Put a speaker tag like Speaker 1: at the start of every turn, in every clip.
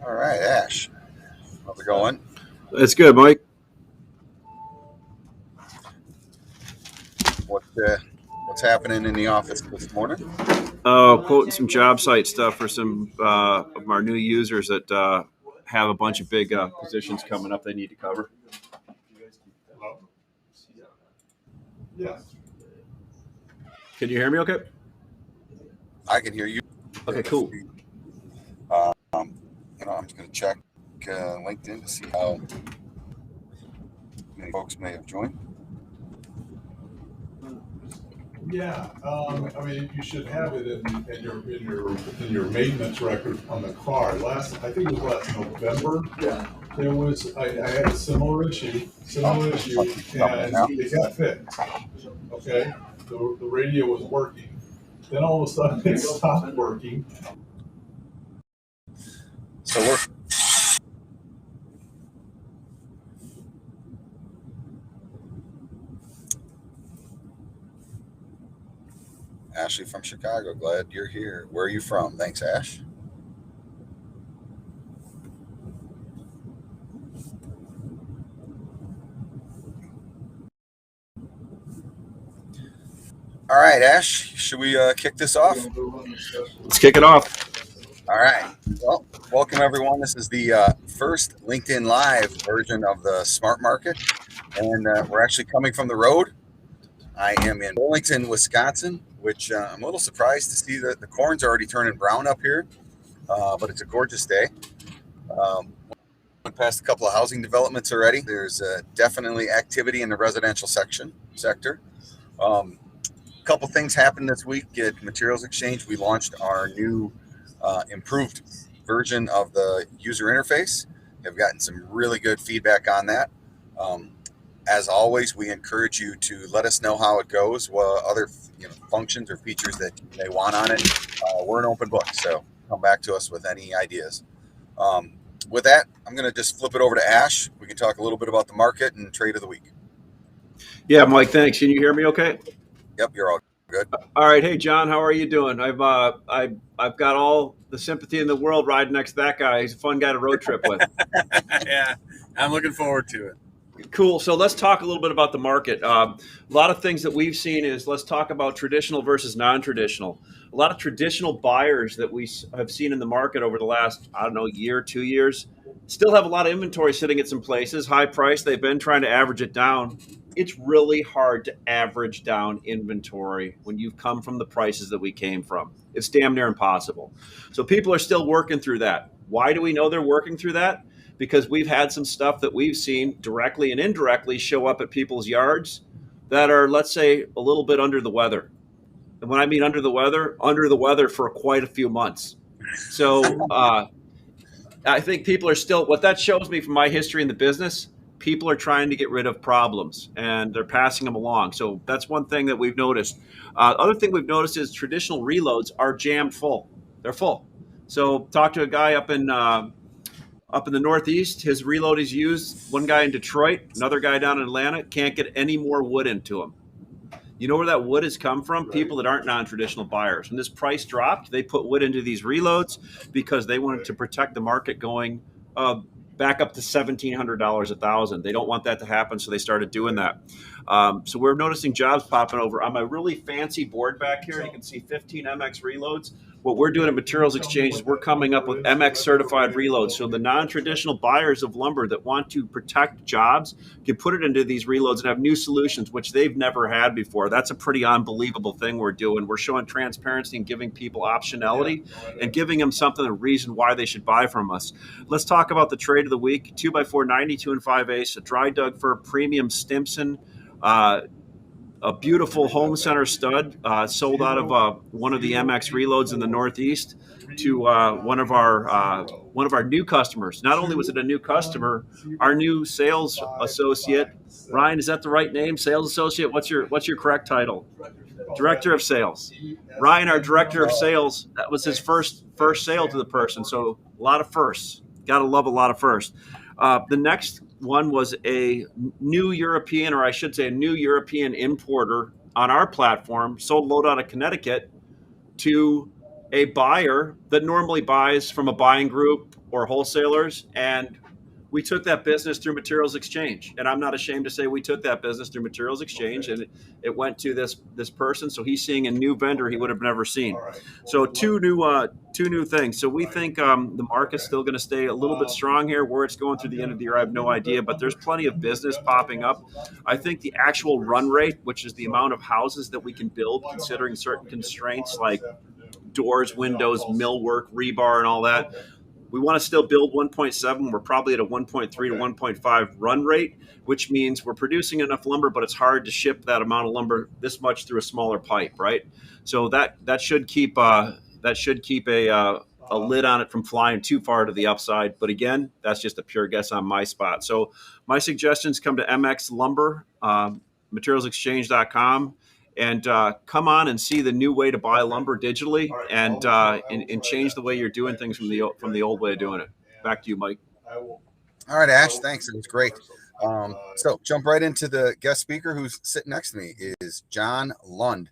Speaker 1: All right, Ash, how's it going?
Speaker 2: It's good, Mike.
Speaker 1: What what's happening in the office this morning?
Speaker 2: Quoting some job site stuff for some of our new users that have a bunch of big positions coming up they need to cover. Can you hear me okay?
Speaker 1: I can hear you.
Speaker 2: Okay, cool.
Speaker 1: Um, I'm just going to check LinkedIn to see how many folks may have joined.
Speaker 3: Yeah, I mean, you should have it in your maintenance record on the car. I think it was last November.
Speaker 1: Yeah.
Speaker 3: I had a similar issue, and it got fixed. Okay, the radio was working. Then all of a sudden it stopped working.
Speaker 1: So we're Ashley from Chicago. Glad you're here. Where are you from? Thanks, Ash. All right, Ash, should we kick this off?
Speaker 2: Let's kick it off.
Speaker 1: All right. Well, welcome everyone. This is the first LinkedIn Live version of the Smart Market, and we're actually coming from the road. I am in Burlington, Wisconsin, which I'm a little surprised to see that the corn's already turning brown up here, but it's a gorgeous day. Went past a couple of housing developments already. There's definitely activity in the residential sector. Couple things happened this week at Materials Exchange. We launched our new improved version of the user interface. Have gotten some really good feedback on that. As always, we encourage you to let us know how it goes, what other functions or features that you may want on it. We're an open book, so come back to us with any ideas. With that, I'm going to just flip it over to Ash. We can talk a little bit about the market and trade of the week.
Speaker 2: Yeah, Mike, thanks. Can you hear me okay?
Speaker 1: Yep, you're all good.
Speaker 2: All right. Hey, John, how are you doing? I've got all the sympathy in the world riding next to that guy. He's a fun guy to road trip with.
Speaker 4: Yeah, I'm looking forward to it.
Speaker 2: Cool. So let's talk a little bit about the market. A lot of things that we've seen is let's talk about traditional versus non-traditional. A lot of traditional buyers that we have seen in the market over the last, year, 2 years, still have a lot of inventory sitting at some places, high price. They've been trying to average it down. It's really hard to average down inventory when you've come from the prices that we came from. It's damn near impossible. So people are still working through that. Why do we know they're working through that? Because we've had some stuff that we've seen directly and indirectly show up at people's yards that are, let's say, a little bit under the weather. And when I mean under the weather for quite a few months. So I think people are still, what that shows me from my history in the business, people are trying to get rid of problems and they're passing them along. So that's one thing that we've noticed. Other thing we've noticed is traditional reloads are jammed full. They're full. So talk to a guy up in the Northeast, his reload is used. One guy in Detroit, another guy down in Atlanta, can't get any more wood into him. You know where that wood has come from? Right. People that aren't non-traditional buyers. When this price dropped, they put wood into these reloads because they wanted to protect the market going back up to $1,700 a thousand. They don't want that to happen, so they started doing that. So we're noticing jobs popping over. On my really fancy board back here, you can see 15 MX reloads. What we're doing at Materials Exchange is we're coming up with MX certified reloads. So the non-traditional buyers of lumber that want to protect jobs can put it into these reloads and have new solutions, which they've never had before. That's a pretty unbelievable thing we're doing. We're showing transparency and giving people optionality and giving them something, a reason why they should buy from us. Let's talk about the trade of the week. 2x4, 92 and 5/8, a dry dug fir premium Stimson, a beautiful home center stud, sold out of one of the MX reloads in the Northeast to one of our new customers. Not only was it a new customer, our new sales associate, Ryan, is that the right name? Sales associate? What's your correct title? Director of sales. Ryan, our director of sales, that was his first sale to the person. So a lot of firsts. Got to love a lot of firsts. The next one was a new European, or I should say a new European importer on our platform, sold load out of Connecticut to a buyer that normally buys from a buying group or wholesalers, and we took that business through Materials Exchange. And I'm not ashamed to say we took that business through Materials Exchange,
Speaker 3: Okay.
Speaker 2: and it went to this person. So he's seeing a new vendor he would have never seen.
Speaker 3: All right.
Speaker 2: So two new things. So we think the market's still going to stay a little bit strong here. Where it's going through the end of the year, I have no idea. But there's plenty of business popping up. I think the actual run rate, which is the amount of houses that we can build, considering certain constraints like doors, windows, millwork, rebar, and all that. We want to still build 1.7. We're probably at a 1.3 to 1.5 run rate, which means we're producing enough lumber, but it's hard to ship that amount of lumber this much through a smaller pipe, right? So that should keep a lid on it from flying too far to the upside. But again, that's just a pure guess on my spot. So my suggestions come to MX Lumber, materialsexchange.com. And come on and see the new way to buy lumber digitally, and change the way you're doing things from the old way of doing it. Back to you, Mike.
Speaker 1: All right, Ash, thanks. It was great. So jump right into the guest speaker who's sitting next to me is John Lund.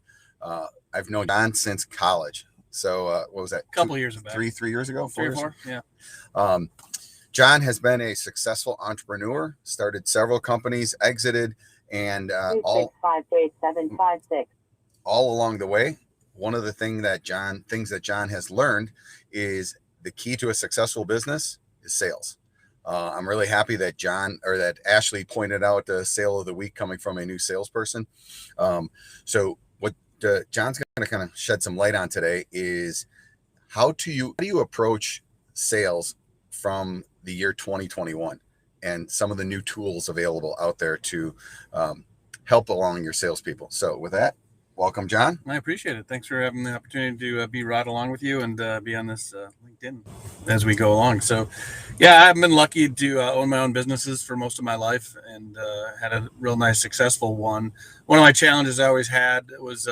Speaker 1: I've known John since college. So what was that?
Speaker 4: A couple years back.
Speaker 1: 3 years ago?
Speaker 4: 3 or 4, yeah.
Speaker 1: John has been a successful entrepreneur, started several companies, exited, and all along the way. One of the things that John has learned is the key to a successful business is sales. I'm really happy that that Ashley pointed out the sale of the week coming from a new salesperson. So what John's going to kind of shed some light on today is how do you approach sales from the year 2021 and some of the new tools available out there to help along your salespeople. So with that, welcome, John.
Speaker 4: I appreciate it. Thanks for having the opportunity to be right along with you and be on this LinkedIn as we go along. So, yeah, I've been lucky to own my own businesses for most of my life and had a real nice, successful one. One of my challenges I always had was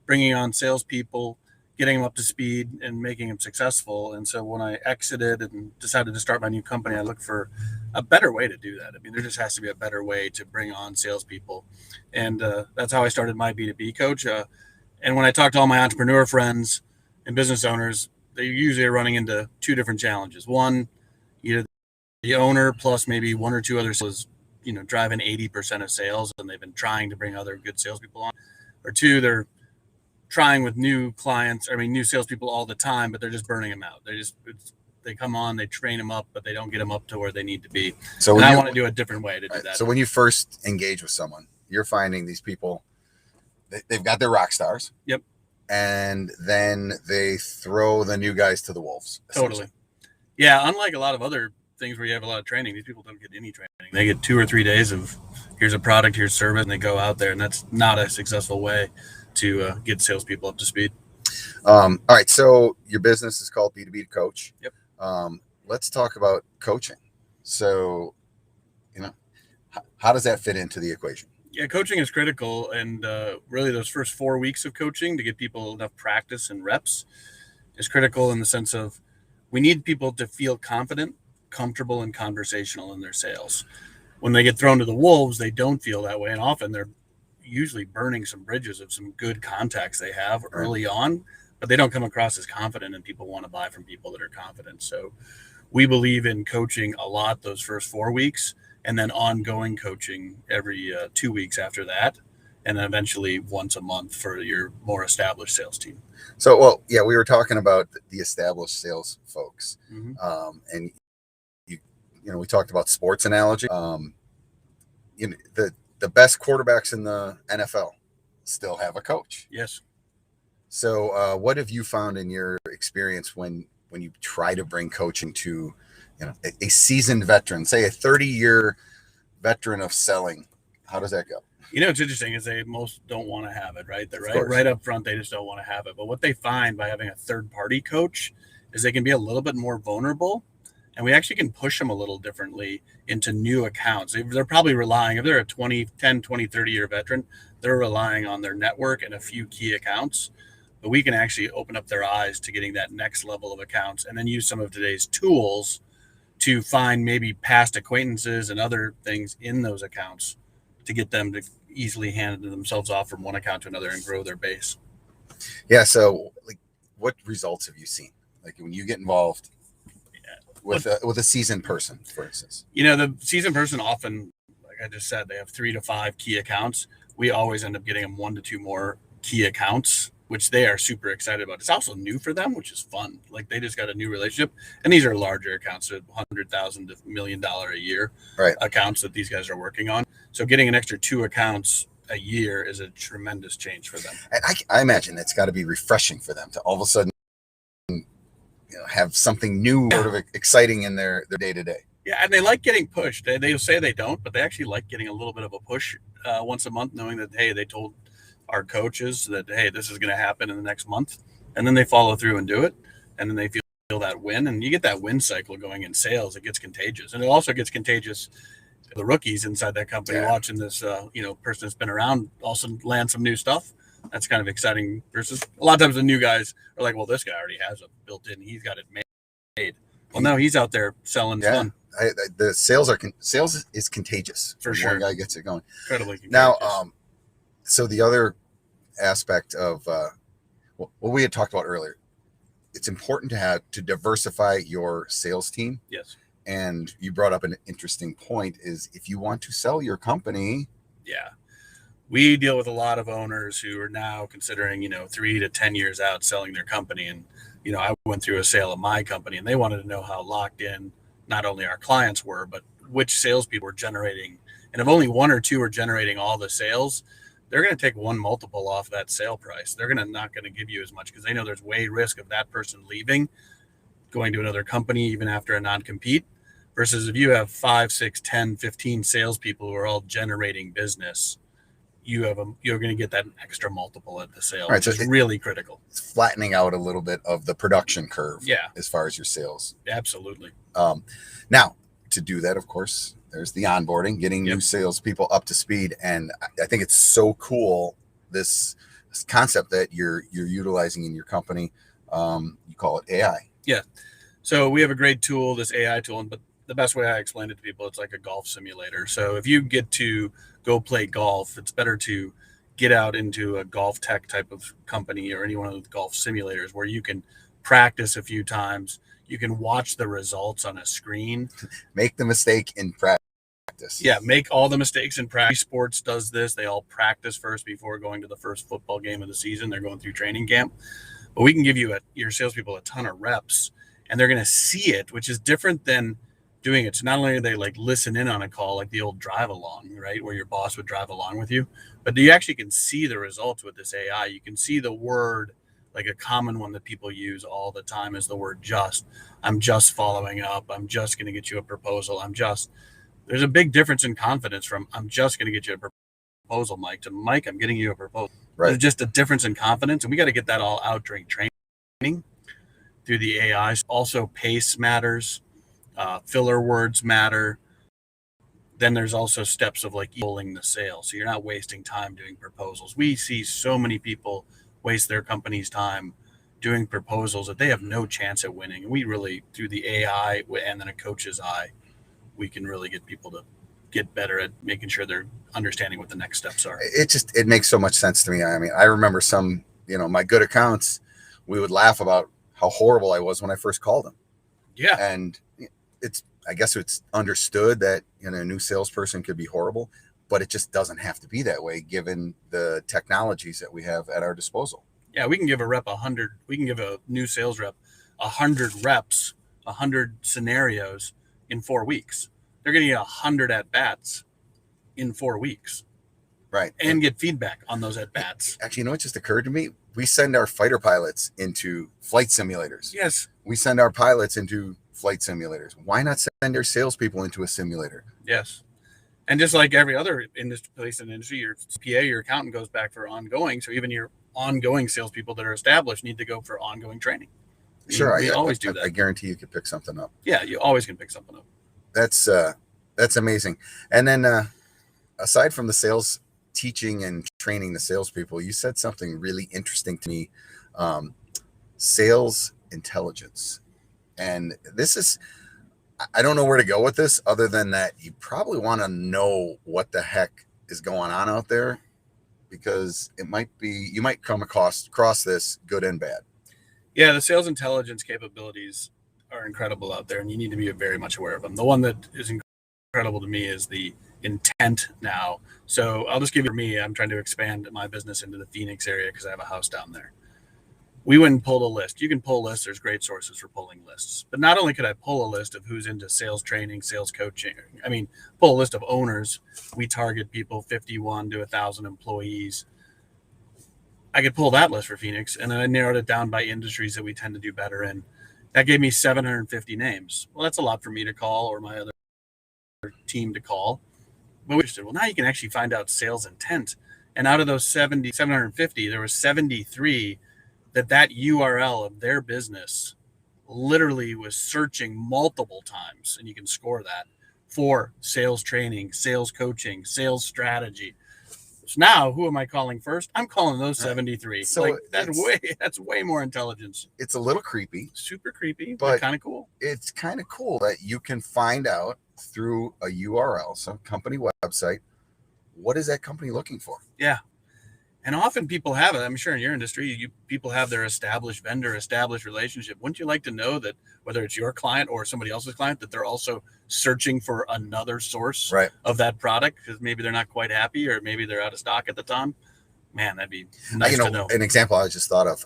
Speaker 4: bringing on salespeople, getting them up to speed and making them successful. And so when I exited and decided to start my new company, I looked for a better way to do that. I mean, there just has to be a better way to bring on salespeople. And that's how I started my B2B coach. And when I talk to all my entrepreneur friends and business owners, they usually are running into 2 different challenges. One, either the owner plus maybe 1 or 2 other sales, driving 80% of sales, and they've been trying to bring other good salespeople on. Or 2, they're trying with new salespeople all the time, but they're just burning them out. They come on, they train them up, but they don't get them up to where they need to be. So I want to do a different way to do that.
Speaker 1: So when you first engage with someone, you're finding these people, they've got their rock stars.
Speaker 4: Yep.
Speaker 1: And then they throw the new guys to the wolves.
Speaker 4: Totally. Yeah. Unlike a lot of other things where you have a lot of training, these people don't get any training. They get 2 or 3 days of here's a product, here's service, and they go out there, and that's not a successful way to get salespeople up to speed.
Speaker 1: All right. So your business is called B2B Coach.
Speaker 4: Yep.
Speaker 1: Let's talk about coaching. So, how does that fit into the equation?
Speaker 4: Yeah, coaching is critical. And really those first 4 weeks of coaching to get people enough practice and reps is critical in the sense of we need people to feel confident, comfortable, and conversational in their sales. When they get thrown to the wolves, they don't feel that way. And often they're usually burning some bridges of some good contacts they have early on, but they don't come across as confident, and people want to buy from people that are confident. So we believe in coaching a lot those first 4 weeks, and then ongoing coaching every 2 weeks after that, and then eventually once a month for your more established sales team.
Speaker 1: So, we were talking about the established sales folks.
Speaker 4: Mm-hmm.
Speaker 1: And we talked about sports analogy. The best quarterbacks in the NFL still have a coach.
Speaker 4: Yes.
Speaker 1: So what have you found in your experience when you try to bring coaching to a seasoned veteran, say a 30-year veteran of selling? How does that go?
Speaker 4: It's interesting is they most don't want to have it, right? They're right up front. They just don't want to have it. But what they find by having a third-party coach is they can be a little bit more vulnerable, and we actually can push them a little differently into new accounts. They're probably relying, if they're a 10, 20, 30-year veteran, they're relying on their network and a few key accounts. But we can actually open up their eyes to getting that next level of accounts and then use some of today's tools to find maybe past acquaintances and other things in those accounts to get them to easily hand themselves off from one account to another and grow their base.
Speaker 1: Yeah. So what results have you seen? Like when you get involved with a seasoned person, for instance.
Speaker 4: The seasoned person often, like I just said, they have 3 to 5 key accounts. We always end up getting them 1 to 2 more key accounts, which they are super excited about. It's also new for them, which is fun. Like they just got a new relationship, and these are larger accounts, so $100,000 to $1 million a year accounts that these guys are working on. So getting an extra 2 accounts a year is a tremendous change for them.
Speaker 1: And I imagine it's got to be refreshing for them to all of a sudden, have something new, sort of exciting in their day to day.
Speaker 4: Yeah, and they like getting pushed. They say they don't, but they actually like getting a little bit of a push once a month, knowing that, hey, they told our coaches that, hey, this is going to happen in the next month. And then they follow through and do it. And then they feel that win. And you get that win cycle going in sales. It gets contagious. And it also gets contagious to the rookies inside that company watching this, person that's been around also land some new stuff. That's kind of exciting versus a lot of times the new guys are like, well, this guy already has it built in. He's got it made. Well, no, he's out there selling fun.
Speaker 1: The sales is contagious
Speaker 4: for sure.
Speaker 1: One guy gets it going.
Speaker 4: Incredibly contagious.
Speaker 1: Now, so the other aspect of what we had talked about earlier, it's important to diversify your sales team.
Speaker 4: Yes.
Speaker 1: And you brought up an interesting point: is if you want to sell your company.
Speaker 4: Yeah. We deal with a lot of owners who are now considering, 3 to 10 years out selling their company. And, I went through a sale of my company, and they wanted to know how locked in not only our clients were, but which salespeople were generating. And if only 1 or 2 are generating all the sales, they're going to take 1 multiple off that sale price. They're not going to give you as much because they know there's way risk of that person leaving, going to another company, even after a non-compete, versus if you have 5, 6, 10, 15 salespeople who are all generating business, you're going to get that extra multiple at the sale, which is really critical.
Speaker 1: It's flattening out a little bit of the production curve.
Speaker 4: Yeah.
Speaker 1: As far as your sales.
Speaker 4: Absolutely.
Speaker 1: Now, to do that, of course, there's the onboarding, getting new salespeople up to speed. And I think it's so cool, this concept that you're utilizing in your company. You call it AI.
Speaker 4: Yeah. So we have a great tool, this AI tool, but the best way I explain it to people, it's like a golf simulator. So if you get to go play golf, it's better to get out into a golf tech type of company or any one of the golf simulators where you can practice a few times. You can watch the results on a screen.
Speaker 1: Make the mistake in practice.
Speaker 4: Yeah, make all the mistakes in practice. Sports does this. They all practice first before going to the first football game of the season. They're going through training camp. But we can give your salespeople a ton of reps, and they're going to see it, which is different than doing it. So not only are they like listen in on a call, like the old drive along, right, where your boss would drive along with you, but you actually can see the results with this AI. You can see the word, like a common one that people use all the time is the word just. I'm just following up. I'm just going to get you a proposal. There's a big difference in confidence from I'm just going to get you a proposal, Mike, to Mike, I'm getting you a proposal. Right. There's just a difference in confidence. And we got to get that all out during training through the AI. Also, pace matters. Filler words matter. Then there's also steps of like pulling the sale. So you're not wasting time doing proposals. We see so many people waste their company's time doing proposals that they have no chance at winning. And we really, through the AI and then a coach's eye, we can really get people to get better at making sure they're understanding what the next steps are.
Speaker 1: It makes so much sense to me. I mean, I remember some, my good accounts, we would laugh about how horrible I was when I first called them.
Speaker 4: Yeah.
Speaker 1: And I guess it's understood that a new salesperson could be horrible, but it just doesn't have to be that way given the technologies that we have at our disposal.
Speaker 4: Yeah, we can give a rep 100. We can give a new sales rep 100 reps, 100 scenarios in 4 weeks. They're going to get 100 at bats in 4 weeks,
Speaker 1: right?
Speaker 4: And get feedback on those at bats.
Speaker 1: Actually, what just occurred to me? We send our fighter pilots into flight simulators.
Speaker 4: Yes,
Speaker 1: we send our pilots into flight simulators. Why not send our salespeople into a simulator?
Speaker 4: Yes. And just like every other place in the industry, your CPA, your accountant goes back for ongoing. So even your ongoing salespeople that are established need to go for ongoing training.
Speaker 1: Sure.
Speaker 4: We always do that.
Speaker 1: I guarantee you could pick something up.
Speaker 4: Yeah, you always can pick something up.
Speaker 1: That's amazing. And then aside from the sales teaching and training the salespeople, you said something really interesting to me. Sales intelligence. And this is, I don't know where to go with this other than that you probably want to know what the heck is going on out there, because you might come across this good and bad.
Speaker 4: Yeah, the sales intelligence capabilities are incredible out there, and you need to be very much aware of them. The one that is incredible to me is the intent now. So I'll just give you for me, I'm trying to expand my business into the Phoenix area because I have a house down there. We went and pulled a list. You can pull lists. There's great sources for pulling lists. But not only could I pull a list of who's into sales training, sales coaching, pull a list of owners. We target people 51 to 1,000 employees. I could pull that list for Phoenix, and then I narrowed it down by industries that we tend to do better in. That gave me 750 names. Well, that's a lot for me to call or my other team to call. But we said, well, now you can actually find out sales intent. And out of those 750, there was 73 that URL of their business literally was searching multiple times, and you can score that for sales training, sales coaching, sales strategy. So now, who am I calling first? I'm calling those 73.
Speaker 1: So
Speaker 4: that's way more intelligence.
Speaker 1: It's a little creepy,
Speaker 4: Super creepy, but kind of cool.
Speaker 1: It's kind of cool that you can find out through a URL, some company website, what is that company looking for?
Speaker 4: Yeah. And often people have it. I'm sure in your industry, people have their established vendor, established relationship. Wouldn't you like to know that whether it's your client or somebody else's client, that they're also searching for another source of that product because maybe they're not quite happy or maybe they're out of stock at the time? Man, that'd be nice to know.
Speaker 1: An example I just thought of,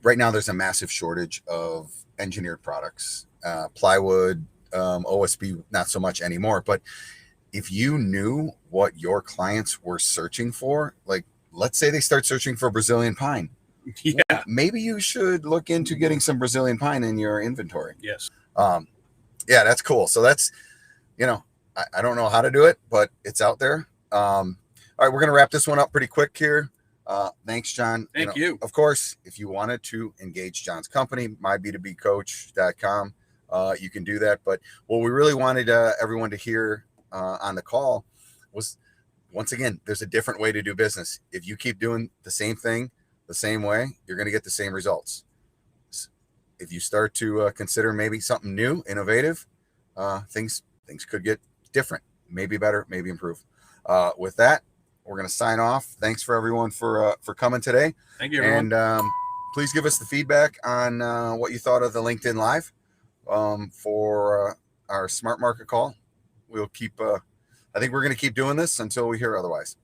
Speaker 1: right now there's a massive shortage of engineered products, plywood, OSB, not so much anymore, but if you knew what your clients were searching for, like let's say they start searching for Brazilian pine.
Speaker 4: Yeah.
Speaker 1: Well, maybe you should look into getting some Brazilian pine in your inventory.
Speaker 4: Yes.
Speaker 1: Yeah, that's cool. So that's, I don't know how to do it, but it's out there. All right, we're going to wrap this one up pretty quick here. Thanks, John.
Speaker 4: Thank you.
Speaker 1: Of course, if you wanted to engage John's company, myb2bcoach.com, you can do that. But what we really wanted everyone to hear on the call was, once again, there's a different way to do business. If you keep doing the same thing the same way, you're going to get the same results. If you start to consider maybe something new, innovative, things could get different, maybe better, maybe improve. With that, we're going to sign off. Thanks for everyone for coming today.
Speaker 4: Thank you, everyone.
Speaker 1: And please give us the feedback on what you thought of the LinkedIn Live for our Smart Market call. We'll keep, I think we're going to keep doing this until we hear otherwise.